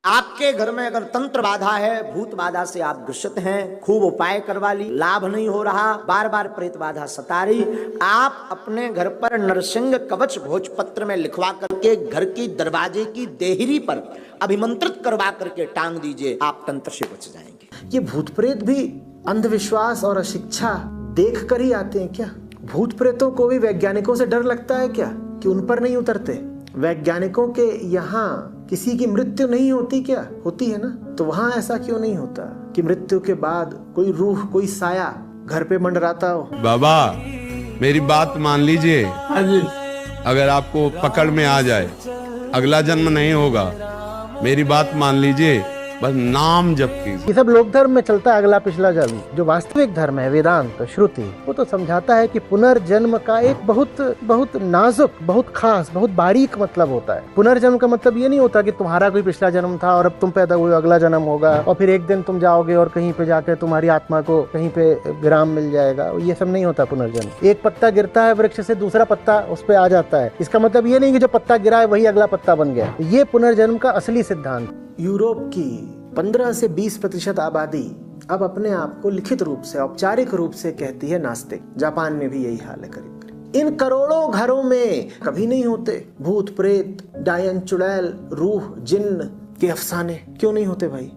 आपके घर में अगर तंत्र बाधा है, भूत बाधा से आप ग्रसित हैं, खूब उपाय करवा ली, लाभ नहीं हो रहा, बार बार प्रेत बाधा सता रही, आप अपने घर पर नरसिंह कवच भोजपत्र में लिखवा करके घर की दरवाजे की देहरी पर अभिमंत्रित करवा करके टांग दीजिए, आप तंत्र से बच जाएंगे। ये भूत प्रेत भी अंधविश्वास और अशिक्षा देख कर ही आते हैं क्या? भूत प्रेतों को भी वैज्ञानिकों से डर लगता है क्या कि उन पर नहीं उतरते? वैज्ञानिकों के यहाँ किसी की मृत्यु नहीं होती क्या? होती है ना। तो वहां ऐसा क्यों नहीं होता कि मृत्यु के बाद कोई रूह, कोई साया घर पे मंडराता हो? बाबा मेरी बात मान लीजिए, अगर आपको पकड़ में आ जाए अगला जन्म नहीं होगा, मेरी बात मान लीजिए, बस नाम जप कीजिए। ये सब लोक धर्म में चलता है अगला पिछला जन्म। जो वास्तविक धर्म है वेदांत श्रुति, वो तो समझाता है कि पुनर्जन्म का एक बहुत नाजुक, बहुत खास, बहुत बारीक मतलब होता है। पुनर्जन्म का मतलब ये नहीं होता कि तुम्हारा कोई पिछला जन्म था और अब तुम पैदा हुए, अगला जन्म होगा और फिर एक दिन तुम जाओगे और कहीं पे जाकर तुम्हारी आत्मा को कहीं पे विराम मिल जाएगा। ये सब नहीं होता पुनर्जन्म। एक पत्ता गिरता है वृक्ष से, दूसरा पत्ता उस पर आ जाता है। इसका मतलब ये नहीं कि जो पत्ता गिरा है वही अगला पत्ता बन गया। ये पुनर्जन्म का असली सिद्धांत। यूरोप की 15 से 20% आबादी अब अपने आप को लिखित रूप से, औपचारिक रूप से कहती है नास्तिक। जापान में भी यही हाल है करीब करीब। इन करोड़ों घरों में कभी नहीं होते भूत प्रेत, डायन चुड़ैल, रूह, जिन्न के अफसाने? क्यों नहीं होते भाई?